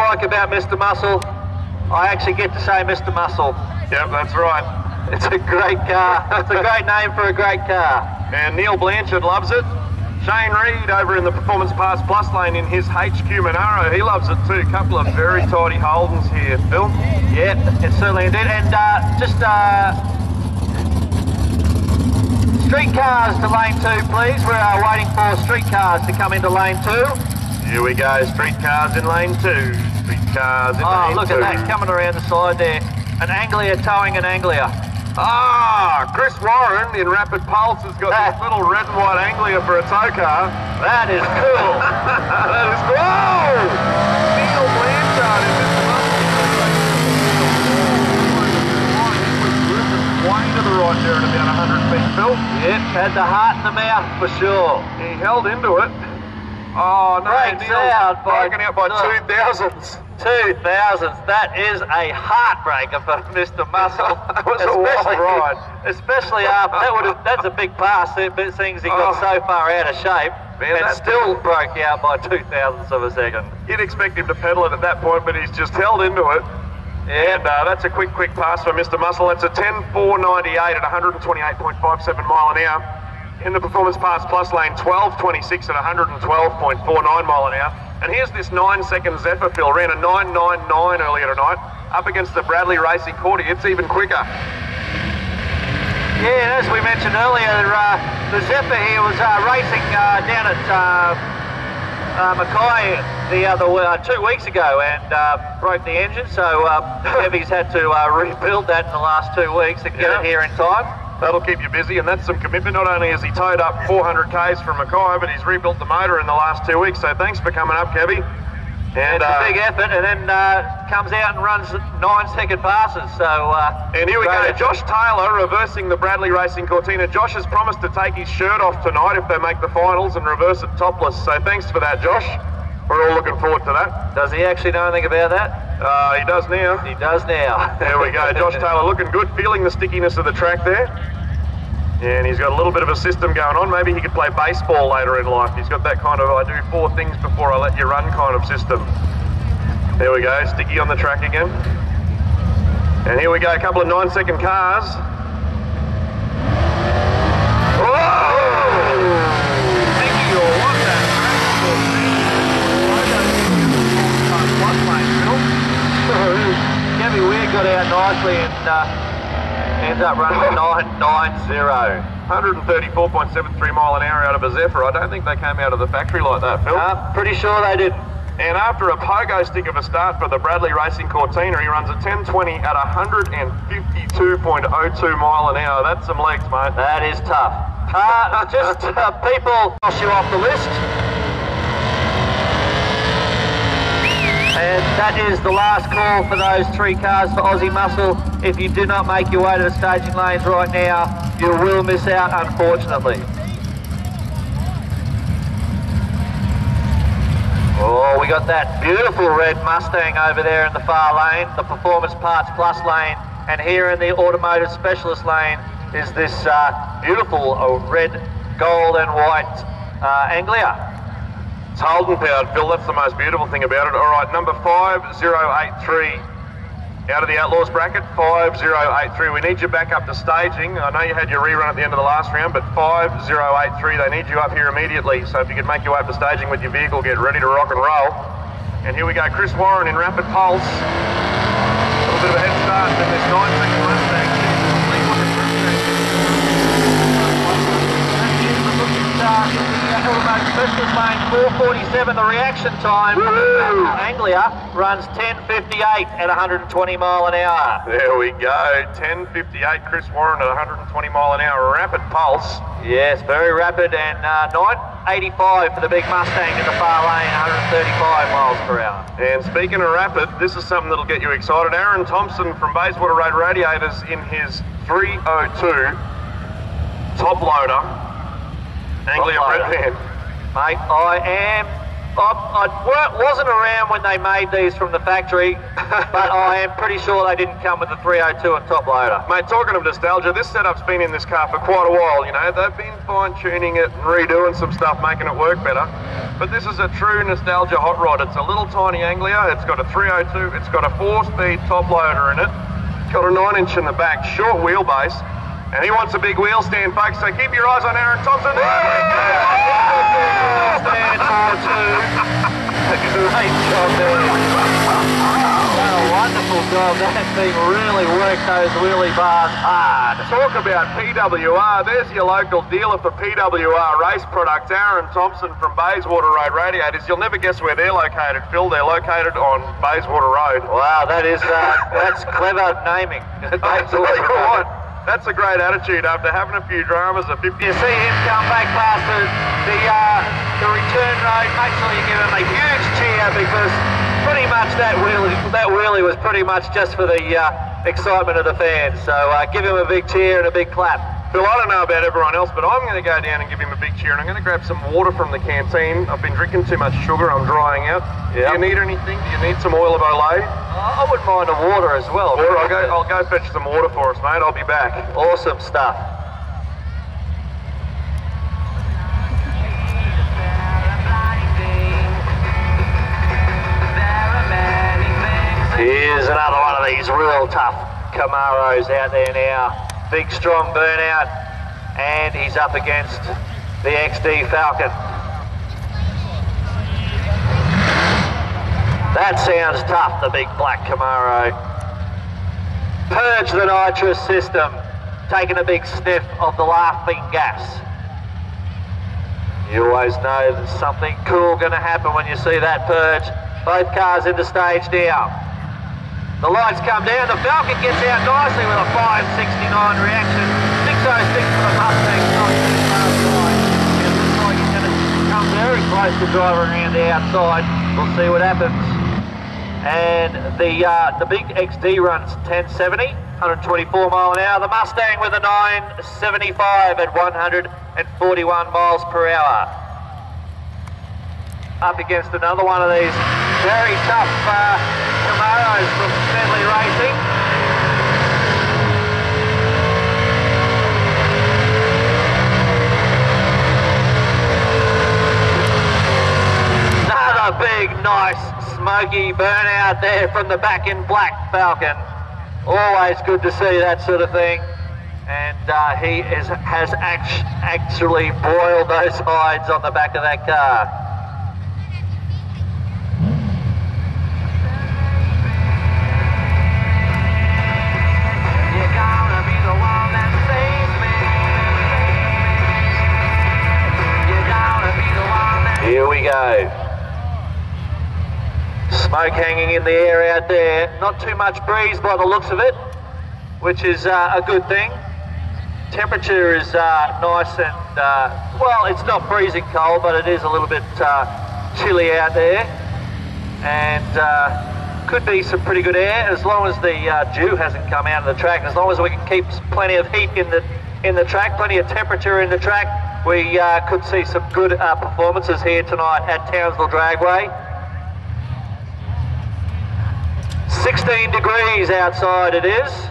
like about Mr. Muscle? I actually get to say Mr. Muscle. Yep, that's right. It's a great car. It's a great name for a great car. And Neil Blanchard loves it. Shane Reed over in the Performance Pass Plus lane in his HQ Monaro, he loves it too. A couple of very tidy Holdens here, Phil. Yep, it certainly did. And streetcars to lane 2, please. We are waiting for streetcars to come into lane 2. Here we go, streetcars in lane 2. Streetcars in lane 2. Oh, look at that, coming around the side there. An Anglia towing an Anglia. Ah, Chris Warren in Rapid Pulse has got this little red and white Anglia for a tow car. That is cool. That is cool. Whoa! Neil Blanchard in Mr. Muscle. Way to the right there at about 100 feet, Phil. Yep, had the heart in the mouth for sure. He held into it. Oh no, Breaks out by broken out by 2000s. 2000s. That is a heartbreaker for Mr. Muscle. That was a wild ride. Especially after that's a big pass, seeing as he got so far out of shape. Man, and still broke out by 2000ths of a second. You'd expect him to pedal it at that point, but he's just held into it. Yeah. And that's a quick pass for Mr. Muscle. That's a 10.498 at 128.57 mile an hour. In the Performance Pass Plus lane, 12.26 at 112.49 mile an hour. And here's this 9-second Zephyr, Phil. Ran a 9.99 earlier tonight. Up against the Bradley Racing Cordy. It's even quicker. Yeah, and as we mentioned earlier, the Zephyr here was racing down at Mackay the other 2 weeks ago and broke the engine, so Heavy's had to rebuild that in the last 2 weeks to get it here in time. That'll keep you busy, and that's some commitment. Not only has he towed up 400 Ks from Mackay, but he's rebuilt the motor in the last 2 weeks, so thanks for coming up, Kevy. And it's a big effort, and then comes out and runs 9-second passes. So and here we go, Josh Taylor reversing the Bradley Racing Cortina. Josh has promised to take his shirt off tonight if they make the finals and reverse it topless. So thanks for that, Josh. We're all looking forward to that. Does he actually know anything about that? He does now. He does now. There we go, Josh Taylor looking good, feeling the stickiness of the track there. And he's got a little bit of a system going on. Maybe he could play baseball later in life. He's got that kind of, I do 4 things before I let you run kind of system. There we go, Sticky on the track again. And here we go, a couple of 9-second cars. Whoa! Sticky, you'll want that. Gabby Weir got out nicely and ends up running 9.90. 134.73 mile an hour out of a Zephyr. I don't think they came out of the factory like that, Phil. Pretty sure they didn't. And after a pogo stick of a start for the Bradley Racing Cortina, he runs a 10.20 at 152.02 mile an hour. That's some legs, mate. That is tough. People cross you off the list. And that is the last call for those 3 cars for Aussie Muscle. If you do not make your way to the staging lanes right now, you will miss out, unfortunately. Oh, we got that beautiful red Mustang over there in the far lane, the Performance Parts Plus lane, and here in the Automotive Specialist lane is this beautiful red, gold and white Anglia. It's Holden powered, Phil. That's the most beautiful thing about it. All right, number 5083 out of the Outlaws bracket, 5083. We need you back up to staging. I know you had your rerun at the end of the last round, but 5083, they need you up here immediately. So if you could make your way up to staging with your vehicle, get ready to rock and roll. And here we go, Chris Warren in Rapid Pulse. A little bit of a head start in this 9-second Mustang. Automotive Specialist lane 447, the reaction time. Anglia runs 10.58 at 120 mile an hour. There we go, 10.58, Chris Warren at 120 mile an hour, Rapid Pulse. Yes, very rapid, and 9.85 for the big Mustang in the far lane, 135 miles per hour. And speaking of rapid, this is something that'll get you excited. Aaron Thompson from Bayswater Road Radiators in his 302 top loader. Anglia Red Van. Mate, I am I wasn't around when they made these from the factory, but I am pretty sure they didn't come with the 302 and top loader. Mate, talking of nostalgia, this setup's been in this car for quite a while, you know. They've been fine-tuning it and redoing some stuff, making it work better. But this is a true nostalgia hot rod. It's a little tiny Anglia, it's got a 302, it's got a 4-speed top loader in it, it's got a 9-inch in the back, short wheelbase, and he wants a big wheel stand, folks, so keep your eyes on Aaron Thompson. Stand for 2. Great job there. What a wonderful job. That thing really worked those wheelie bars hard. Talk about PWR. There's your local dealer for PWR race products, Aaron Thompson from Bayswater Road Radiators. You'll never guess where they're located, Phil. They're located on Bayswater Road. Wow, that is that's clever naming. Absolutely right. That's a great attitude after having a few dramas at 50. You see him come back past the return road. Make sure you give him a huge cheer, because pretty much that wheelie was pretty much just for the excitement of the fans. So give him a big cheer and a big clap. Phil, I don't know about everyone else, but I'm going to go down and give him a big cheer, and I'm going to grab some water from the canteen. I've been drinking too much sugar, I'm drying out. Yep. Do you need anything? Do you need some oil of Olay? I wouldn't mind the water as well. Water, I'll go fetch some water for us, mate. I'll be back. Awesome stuff. Here's another one of these real tough Camaros out there now. Big strong burnout, and he's up against the XD Falcon. That sounds tough, the big black Camaro. Purge the nitrous system, taking a big sniff of the laughing gas. You always know there's something cool going to happen when you see that purge. Both cars into stage now. The lights come down, the Falcon gets out nicely with a 569 reaction. 606 for the Mustang, not too far behind. It looks like he's going to come very close to driving around the outside. We'll see what happens. And the big XD runs 1070, 124 mile an hour. The Mustang with a 975 at 141 miles per hour. Up against another one of these very tough Camaros from Medley Racing. Another big, nice, smoky burnout there from the back in black Falcon. Always good to see that sort of thing. And he has actually broiled those hides on the back of that car. Here we go. Smoke hanging in the air out there. Not too much breeze by the looks of it, which is a good thing. Temperature is nice and, well, it's not freezing cold, but it is a little bit chilly out there. And could be some pretty good air as long as the dew hasn't come out of the track. As long as we can keep plenty of heat in the track, plenty of temperature in the track, we could see some good performances here tonight at Townsville Dragway. 16 degrees outside it is,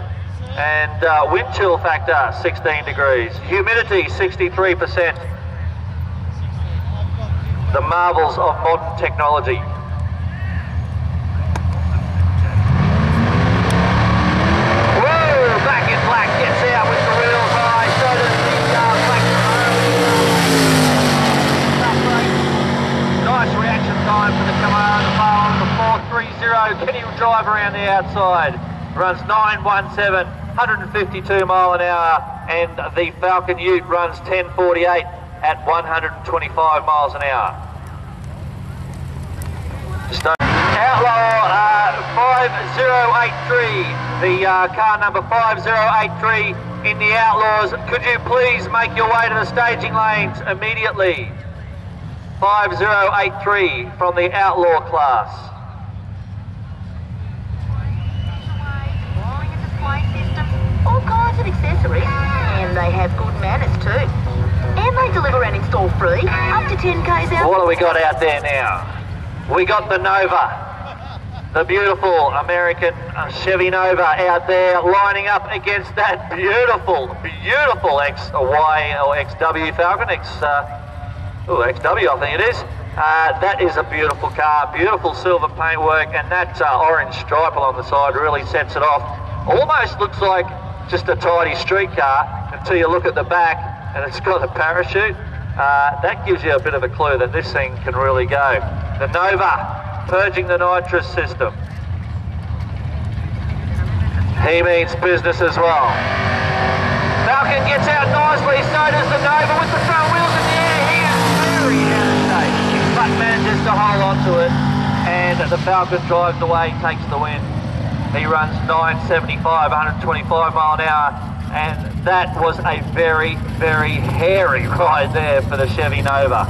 and wind chill factor 16 degrees. Humidity 63%. The marvels of modern technology. Whoa, back in black gets out with the wheels high, so does the black Camaro. Nice reaction time for the Camaro, the bar on the 430. Can he drive around the outside? Runs 917, 152 mile an hour, and the Falcon Ute runs 1048 at 125 miles an hour. Outlaw 5083, the car number 5083 in the Outlaws. Could you please make your way to the staging lanes immediately? 5083 from the Outlaw class. All kinds of accessories, and they have good manners too. And they deliver and install free, up to 10 k's out. What have we got out there now? We got the Nova. The beautiful American Chevy Nova out there lining up against that beautiful XY or XW Falcon, XW I think it is. That is a beautiful car, beautiful silver paintwork, and that orange stripe along the side really sets it off. Almost looks like just a tidy street car until you look at the back and it's got a parachute. That gives you a bit of a clue that this thing can really go. The Nova, purging the nitrous system. He means business as well. Falcon gets out nicely, so does the Nova with the front wheels in the air. He is very out of shape, but manages to hold on to it, and the Falcon drives away, takes the win. He runs 975, 125 mile an hour, and that was a very, very hairy ride there for the Chevy Nova.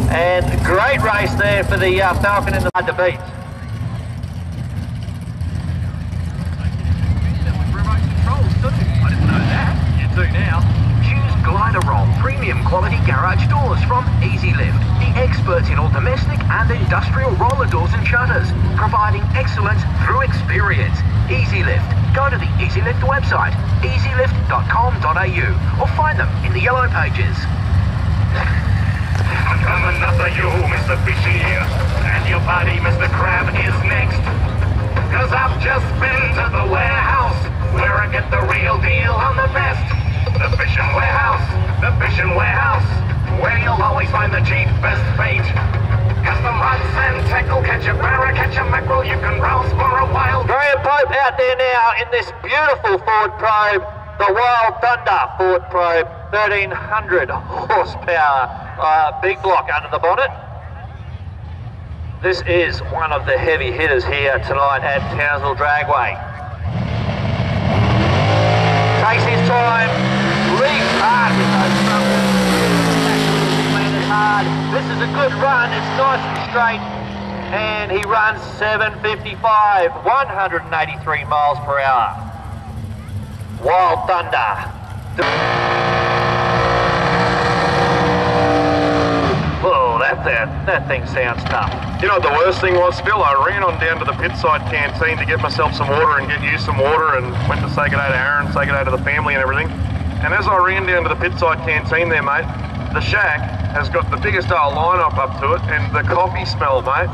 And great race there for the Falcon in the hard to beat. I didn't know that. You do now. Choose Glider-Roll premium quality garage doors from Easy Lift, the experts in all domestic and industrial roller doors and shutters, providing excellence through experience. Easy Lift. Go to the Easy Lift website, easylift.com.au, or find them in the yellow pages. Coming after you, Mr. Fishy here, and your buddy, Mr. Crab, is next. Cause I've just been to the warehouse, where I get the real deal on the best. The fishing warehouse, where you'll always find the cheapest bait. Custom rods and tackle, catch a barra, catch a mackerel, you can browse for a while. Graham Pope out there now in this beautiful Ford Probe, the Wild Thunder Ford Probe, 1300 horsepower, big block under the bonnet. This is one of the heavy hitters here tonight at Townsville Dragway. Takes his time, leaps hard with those front wheels, landed hard. This is a good run, it's nice and straight, and he runs 755, 183 miles per hour. Wild Thunder. Whoa, that thing sounds tough. You know what the worst thing was, Phil? I ran on down to the pitside canteen to get myself some water and get you some water, and went to say good day to Aaron, say good day to the family and everything. And as I ran down to the pitside canteen there, mate, the shack has got the biggest old lineup up to it, and the coffee smell, mate.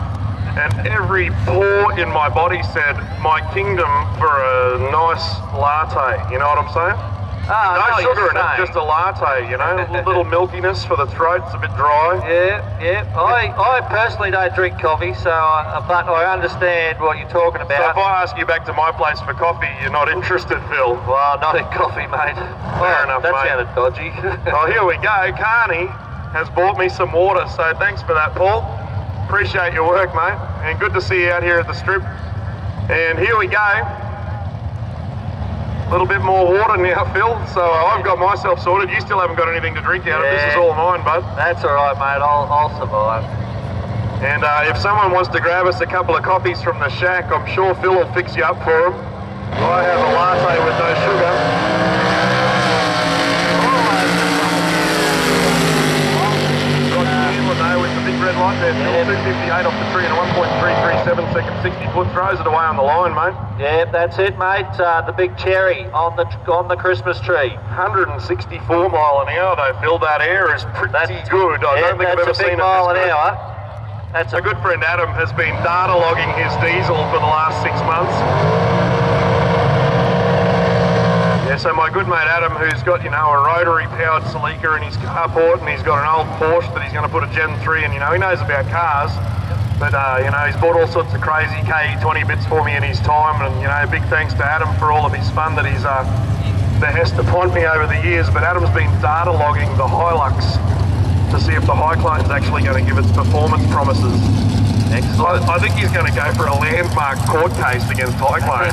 And every pore in my body said, my kingdom for a nice latte, you know what I'm saying? Oh, no sugar in it, just a latte, you know, a little milkiness for the throat, it's a bit dry. Yeah. I personally don't drink coffee, so but I understand what you're talking about. So if I ask you back to my place for coffee, you're not interested, Phil? Well, not in coffee, mate. Fair enough, that mate. sounded dodgy. Oh, here we go. Carney has bought me some water, so thanks for that, Paul. Appreciate your work, mate, and good to see you out here at the strip. And here we go. A little bit more water now, Phil, so I've got myself sorted. You still haven't got anything to drink out of. This is all mine, bud. That's all right, mate. I'll survive. And if someone wants to grab us a couple of coffees from the shack, I'm sure Phil will fix you up for them. I have a latte with no sugar. With the big red light there, Phil, 258 off the tree and a 1.337 second 60 foot, throws it away on the line, mate. Yeah, that's it, mate. The big cherry on the Christmas tree. 164 mile an hour though, Phil. That air is pretty good. I don't think I've ever seen it. That's a big mile an hour. That's a good friend Adam has been data logging his diesel for the last 6 months. Yeah, so my good mate Adam, who's got, you know, a rotary powered Celica in his carport, and he's got an old Porsche that he's going to put a Gen 3 in, you know, he knows about cars, but, you know, he's bought all sorts of crazy KE20 bits for me in his time, and, you know, big thanks to Adam for all of his fun that he's behest upon me over the years. But Adam's been data logging the Hilux to see if the Cyclone's actually going to give its performance promises. I think he's going to go for a landmark court case against Cyclone.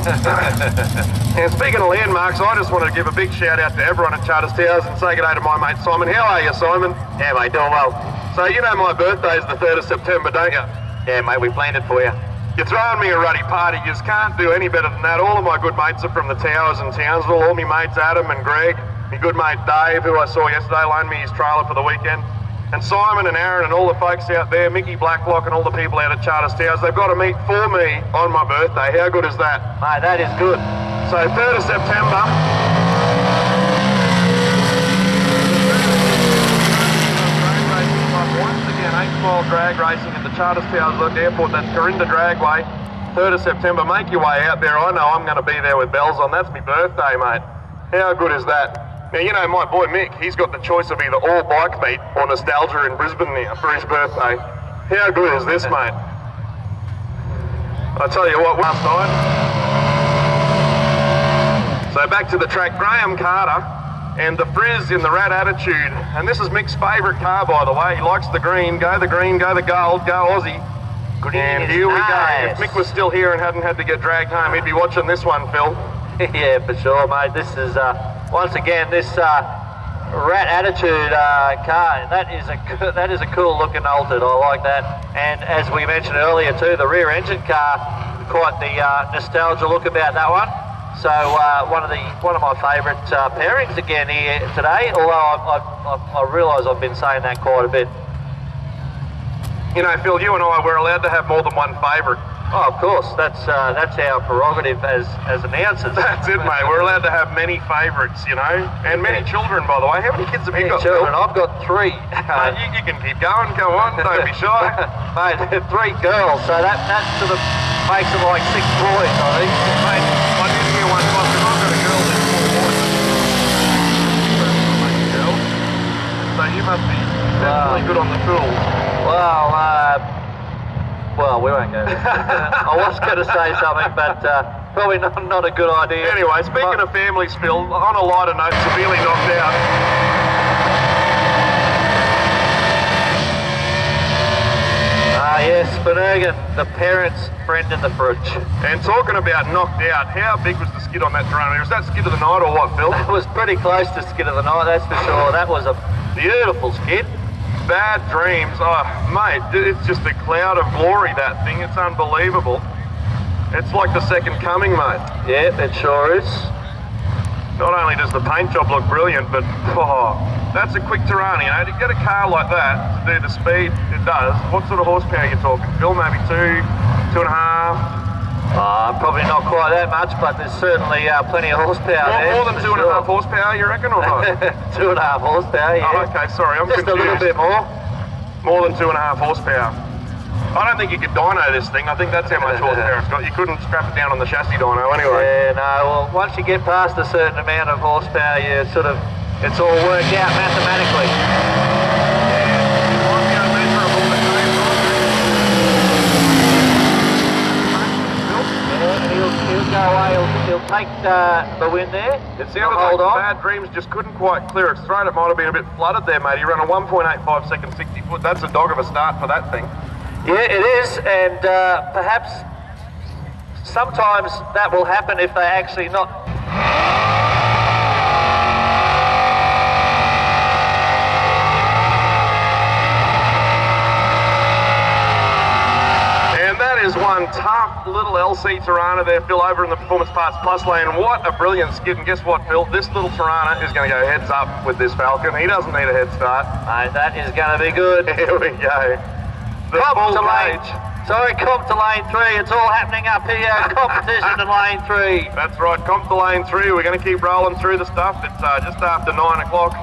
And speaking of landmarks, I just wanted to give a big shout out to everyone at Charters Towers and say good day to my mate Simon. How are you, Simon? Yeah, mate, doing well. So you know my birthday's the 3rd of September, don't you? Yeah, mate, we planned it for you. You're throwing me a ruddy party. You just can't do any better than that. All of my good mates are from the Towers in Townsville. All my mates, Adam and Greg, My good mate Dave, who I saw yesterday, loaned me his trailer for the weekend. And Simon and Aaron and all the folks out there, Mickey Blacklock and all the people out at Charters Towers, they've got a meet for me on my birthday. How good is that? Mate, that is good. So 3rd of September. Once again, 8-mile drag racing at the Charters Towers Airport. That's Townsville Dragway. 3rd of September. Make your way out there. I know I'm going to be there with bells on. That's my birthday, mate. How good is that? Now, you know, my boy Mick, he's got the choice of either all bike meet or nostalgia in Brisbane now for his birthday. How good is this, mate? I tell you what, last night. So back to the track, Graham Carter and the Frizz in the Rat Attitude. And this is Mick's favourite car, by the way. He likes the green, go the gold, go Aussie. And here we go. If Mick was still here and hadn't had to get dragged home, he'd be watching this one, Phil. Yeah, for sure, mate. This is, once again, this Rat Attitude car, that is a cool looking altered. I like that. And as we mentioned earlier too, the rear engine car, quite the nostalgia look about that one. So one of my favourite pairings again here today, although I realise I've been saying that quite a bit. You know, Phil, you and I, we're allowed to have more than one favourite. Oh, of course, that's our prerogative as announcers. That's it, mate. We're allowed to have many favourites, you know, and many children, by the way. How many kids have you got? Children? I've got 3. Mate, you can keep going. Go on. Don't be shy. Mate, 3 girls, so that sort of makes it like 6 boys, I think. Mate, I did hear one time because I've got a girl that's 4 boys. So you must be definitely good on the tools. Well, we won't go there. I was going to say something, but probably not a good idea. Anyway, speaking of families, Phil, on a lighter note, severely knocked out. Yes, Finnegan, the parents' friend in the fridge. And talking about knocked out, how big was the skid on that Toronto? Was that skid of the night or what, Phil? That was pretty close to skid of the night, that's for sure. That was a beautiful skid. Bad dreams. Oh, mate, it's just a cloud of glory, that thing. It's unbelievable. It's like the second coming, mate. Yeah, it sure is. Not only does the paint job look brilliant, but that's a quick Toronto, you know. To get a car like that, to do the speed it does, what sort of horsepower are you talking? Phil, maybe 2, 2.5? Probably not quite that much, but there's certainly plenty of horsepower there. More than 2.5 horsepower, you reckon, or not? 2.5 horsepower, yeah. Oh, okay, sorry, I'm just confused. A little bit more. More than 2.5 horsepower. I don't think you could dyno this thing. I think that's how much horsepower it's got. You couldn't strap it down on the chassis dyno anyway. Yeah, no, well, once you get past a certain amount of horsepower, you sort of, it's all worked out mathematically. He'll go away, he'll take the win there. It sounded like Bad Dreams just couldn't quite clear it straight. It might have been a bit flooded there, mate. He ran a 1.85 second 60 foot. That's a dog of a start for that thing. Yeah, it is, and perhaps sometimes that will happen if they actually not... Is one tough little LC Tirana there, Phil, over in the Performance Parts Plus lane. What a brilliant skid, and guess what, Phil? This little Tirana is going to go heads up with this Falcon. He doesn't need a head start. Mate, that is going to be good. Here we go. Comp to lane 3. It's all happening up here. Competition in lane 3. That's right, comp to lane 3. We're going to keep rolling through the stuff. It's just after 9 o'clock.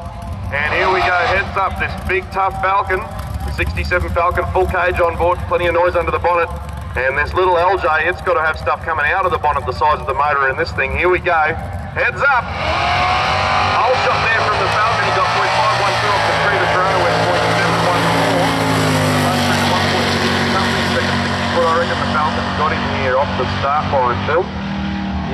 And here we go, heads up, this big tough Falcon. The 67 Falcon, full cage on board, plenty of noise under the bonnet. And this little LJ, it's got to have stuff coming out of the bonnet the size of the motor in this thing. Here we go. Heads up. Whole shot there from the Falcon. He got 0.512 off the 3 to Toronto with 0.714. 1.6 something, second 60 foot. I reckon the Falcon's got him here off the start line, Phil.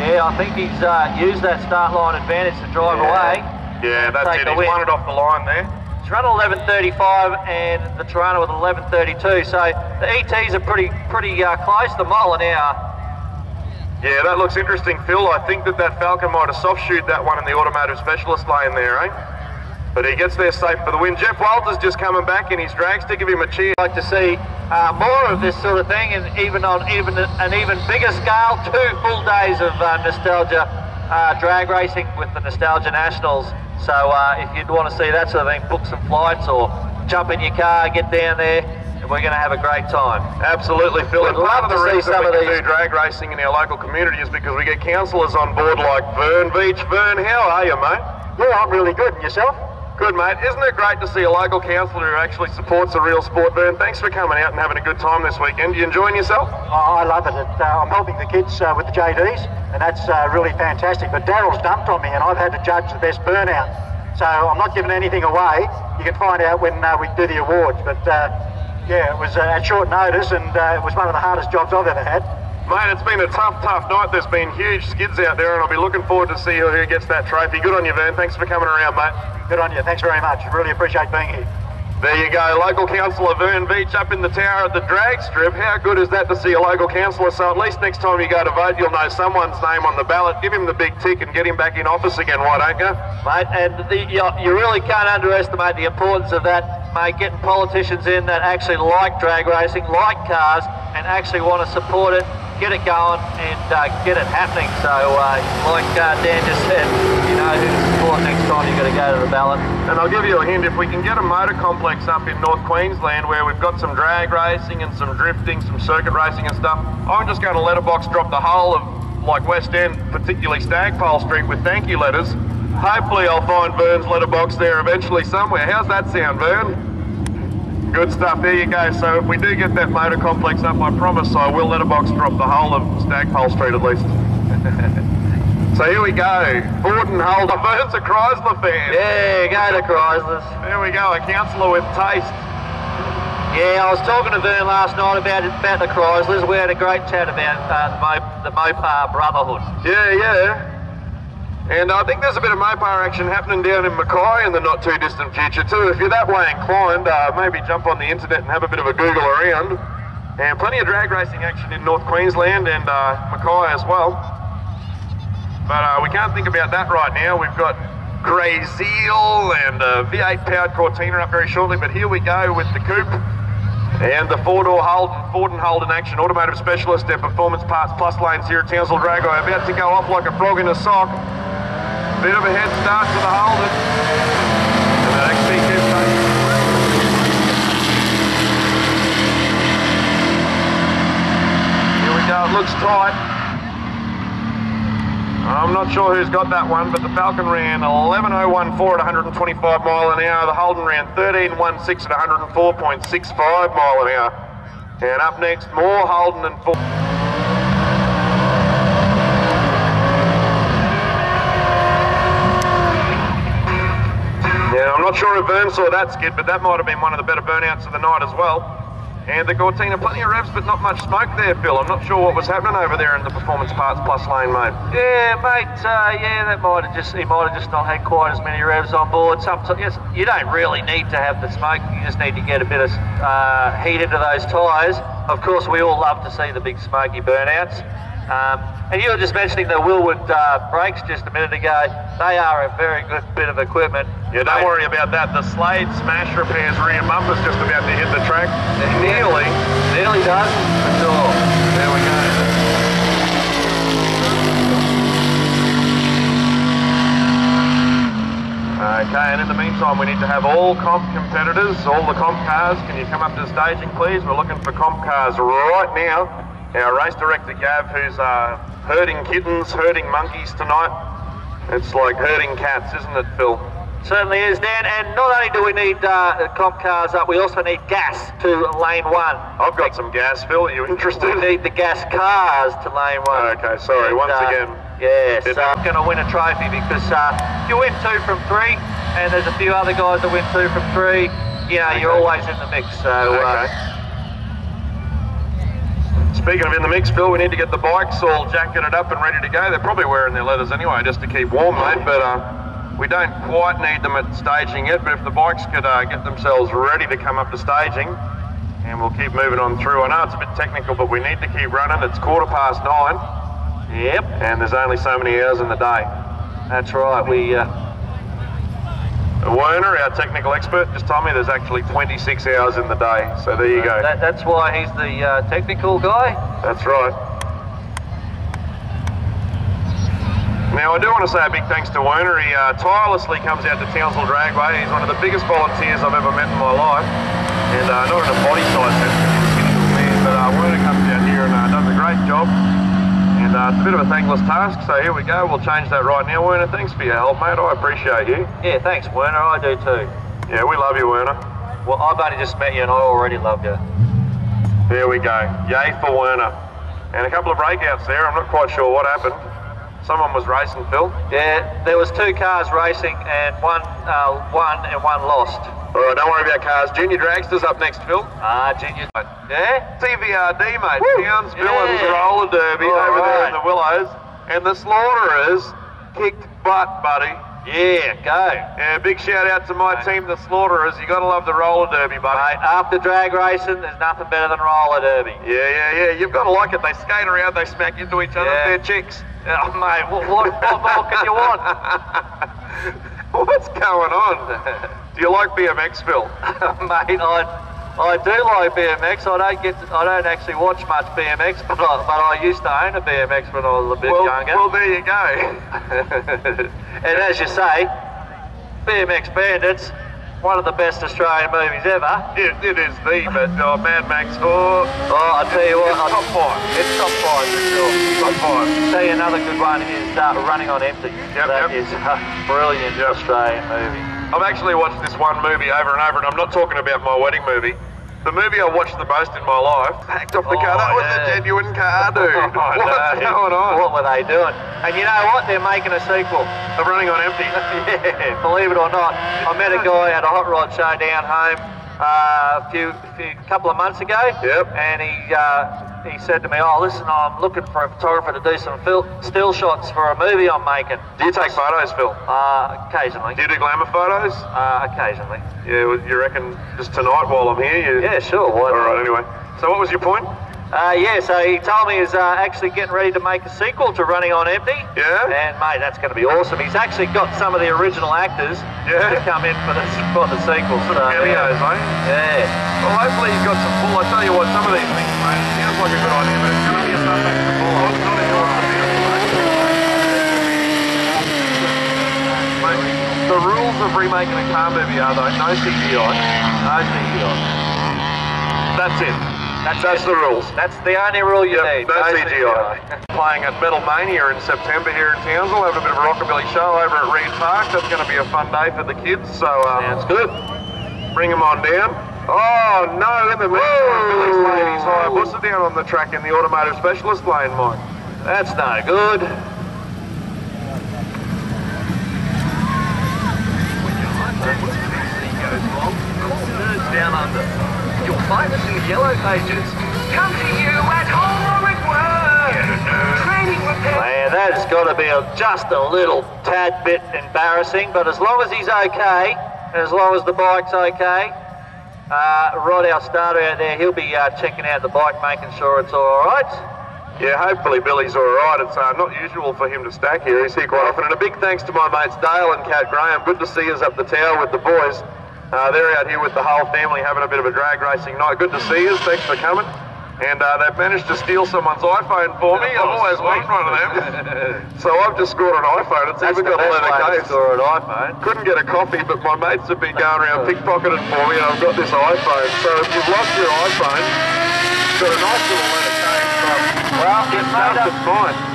Yeah, I think he's used that start line advantage to drive away. Yeah, that's it. He's won it off the line there. He's run 11.35 and the Toronto with 11.32, so the ETs are pretty close. The mile an hour. Yeah, that looks interesting, Phil. I think that Falcon might have soft-shoed that one in the automotive specialist lane there, eh? But he gets there safe for the win. Jeff Walters just coming back in his dragster. Give him a cheer. I'd like to see more of this sort of thing, and even on an even bigger scale. 2 full days of nostalgia drag racing with the Nostalgia Nationals So if you'd want to see that sort of thing, book some flights or jump in your car, get down there, and we're going to have a great time. Absolutely, Phil. And We'd part love of the to see reason some we of can these. do drag racing in our local community is because we get councillors on board like Vern Beach. Vern, how are you, mate? Yeah, I'm really good. And yourself? Good, mate. Isn't it great to see a local councillor who actually supports the real sport, Vern? Thanks for coming out and having a good time this weekend. You enjoying yourself? Oh, I love it. I'm helping the kids with the JDs, and that's really fantastic. But Daryl's dumped on me, and I've had to judge the best burnout. So I'm not giving anything away. You can find out when we do the awards. But yeah, it was at short notice, and it was one of the hardest jobs I've ever had. Mate, it's been a tough night. There's been huge skids out there, and I'll be looking forward to see who gets that trophy. Good on you, Vern. Thanks for coming around, mate. Good on you. Thanks very much. Really appreciate being here. There you go, local councillor Vern Beach up in the tower at the drag strip. How good is that to see a local councillor? So at least next time you go to vote, you'll know someone's name on the ballot. Give him the big tick and get him back in office again, why don't you? Mate, and you really can't underestimate the importance of that, mate, getting politicians in that actually like drag racing, like cars, and actually want to support it, get it going, and get it happening. So, like Dan just said, you know who to support next time you've got to go to the ballot. And I'll give you a hint, if we can get a motor complex up in North Queensland where we've got some drag racing and some drifting, some circuit racing and stuff, I'm just going to letterbox drop the whole of like West End, particularly Stagpole Street, with thank you letters. Hopefully I'll find Vern's letterbox there eventually somewhere. How's that sound, Vern? Good stuff, there you go. So if we do get that motor complex up, I promise I will letterbox drop the whole of Stagpole Street at least. So here we go, Ford and Holden. Vern's a Chrysler fan. Yeah, go to Chryslers. There we go, a councillor with taste. Yeah, I was talking to Vern last night about the Chryslers. We had a great chat about the Mopar Brotherhood. Yeah. And I think there's a bit of Mopar action happening down in Mackay in the not too distant future too. If you're that way inclined, maybe jump on the internet and have a bit of a Google around. And plenty of drag racing action in North Queensland and Mackay as well. But we can't think about that right now. We've got Grey Zeal and a V8 powered Cortina up very shortly. But here we go with the coupe and the four-door Ford and Holden action, automotive specialist and performance parts plus lanes here at Townsville Dragway. About to go off like a frog in a sock. Bit of a head start to the Holden. And that XP keeps taking. Here we go, it looks tight. I'm not sure who's got that one, but the Falcon ran 11.014 at 125 mile an hour. The Holden ran 13.16 at 104.65 mile an hour. And up next, more Holden and Ford. Yeah, I'm not sure if Vern saw that skid, but that might have been one of the better burnouts of the night as well. And the Cortina, plenty of revs, but not much smoke there, Phil. I'm not sure what was happening over there in the performance parts plus lane, mate. Yeah, mate. That might have just not had quite as many revs on board. Sometimes, yes, you don't really need to have the smoke. You just need to get a bit of heat into those tyres. Of course, we all love to see the big smoky burnouts. And you were just mentioning the Willwood brakes just a minute ago. They are a very good bit of equipment. Yeah, don't worry about that. The Slade Smash Repairs rear bumper's just about to hit the track. Nearly does, for sure. There we go. Okay, and in the meantime, we need to have all comp competitors, all the comp cars. Can you come up to the staging, please? We're looking for comp cars right now. Our race director, Gav, who's herding kittens, herding monkeys tonight. It's like herding cats, isn't it, Phil? Certainly is, Dan. And not only do we need comp cars up, we also need gas to lane 1. I've got some gas, Phil. Are you interested? We need the gas cars to lane 1. Okay, sorry, once again. Yes, I'm going to win a trophy because if you win 2 from 3, and there's a few other guys that win 2 from 3, you know, you're always in the mix. So. Okay. Speaking of in the mix, Phil, we need to get the bikes all jacketed up and ready to go. They're probably wearing their leathers anyway, just to keep warm, mate, but we don't quite need them at staging yet, but if the bikes could get themselves ready to come up to staging, and we'll keep moving on through. I know it's a bit technical, but we need to keep running. It's 9:15. Yep. And there's only so many hours in the day. That's right. Werner, our technical expert, just told me there's actually 26 hours in the day. So there you go. That's why he's the technical guy? That's right. Now, I do want to say a big thanks to Werner. He tirelessly comes out to Townsville Dragway. He's one of the biggest volunteers I've ever met in my life. And not in a body size sense, he's a skinny little man, but Werner comes out here and does a great job. And it's a bit of a thankless task, so here we go. We'll change that right now. Werner, thanks for your help, mate. I appreciate you. Yeah, thanks, Werner. I do too. Yeah, we love you, Werner. Well, I've only just met you and I already love you. There we go. Yay for Werner. And a couple of breakouts there. I'm not quite sure what happened. Someone was racing, Phil. Yeah, there was 2 cars racing and one won and one lost. All right, don't worry about cars. Junior Dragster's up next, Phil. Junior. Yeah? TVRD, mate. Woo. Townsville Yeah. roller derby over there in the Willows. And the Slaughterers kicked butt, buddy. Yeah, go. Yeah, big shout out to my team, the Slaughterers. You got to love the roller derby, buddy. Mate, after drag racing, there's nothing better than roller derby. Yeah. You've got to like it. They skate around, they smack into each other. Yeah. They're chicks. Oh, mate, what more can you want? What's going on? Do you like BMX, Phil? Mate, I do like BMX. I don't actually watch much BMX, but I used to own a BMX when I was a bit younger. Well, there you go. And as you say, BMX Bandits, one of the best Australian movies ever. It is the, but Mad Max 4. Oh, I tell you what, It's top 5. It's top 5 for sure. Top 5. Tell you another good one is Running on Empty. That is a brilliant Australian movie. I've actually watched this one movie over and over, and I'm not talking about my wedding movie. The movie I watched the most in my life, packed off the car. That was a genuine car, dude. What's going on? What were they doing? And you know what? They're making a sequel. They're Running on Empty. Yeah, believe it or not. I met a guy at a hot rod show down home a couple of months ago. Yep. And he said to me, "Oh, listen, I'm looking for a photographer to do some still shots for a movie I'm making." Do you take photos, Phil? Occasionally. Do you do glamour photos? Occasionally. Yeah, you reckon just tonight while I'm here? Yeah, sure. Why not? All right, anyway. So what was your point? Yeah, so he told me he's actually getting ready to make a sequel to Running on Empty. Yeah? And, mate, that's going to be awesome. He's actually got some of the original actors to come in for the sequel. Some cameos, eh? Yeah. Well, hopefully he's got some pull. I tell you what, some of these things, mate, it sounds like a good idea, but it's going to be a something to pull. It's not a good idea. Mate, the rules of remaking a car movie are, though, no CGI. No CGI. That's it. That's the rules. That's the only rule you need. No CGI. Playing at Metal Mania in September here in Townsville, having a bit of a rockabilly show over at Reed Park. That's going to be a fun day for the kids. So sounds good. Bring them on down. Oh no, in the middle of Billy's ladies high. What's it down on the track in the automotive specialist lane, Mike? That's no good. When your high-performance PC goes wrong, call Nerds Down Under. You'll find us in the yellow pages. Come to you at home or at work. Training repair. Man, that has got to be just a little tad bit embarrassing, but as long as he's okay, and as long as the bike's okay, Rod, our starter out there, he'll be checking out the bike, making sure it's all right. Yeah, hopefully Billy's all right. It's not usual for him to stack here. He's here quite often. And a big thanks to my mates Dale and Kat Graham. Good to see us up the tower with the boys. They're out here with the whole family having a bit of a drag racing night. Good to see us. Thanks for coming. And they've managed to steal someone's iPhone for me. I've always wanted one of them. So I've just scored an iPhone. It's even got a leather case. Score an iPhone. Couldn't get a coffee, but my mates have been going around pickpocketing for me, and I've got this iPhone. So if you've lost your iPhone, it's got a nice little leather case. Well,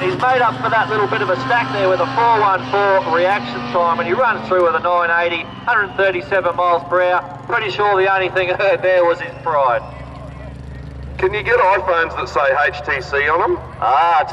he's made up for that little bit of a stack there with a 414 reaction time, and he runs through with a 980, 137 miles per hour. Pretty sure the only thing I heard there was his pride. Can you get iPhones that say HTC on them? Ah,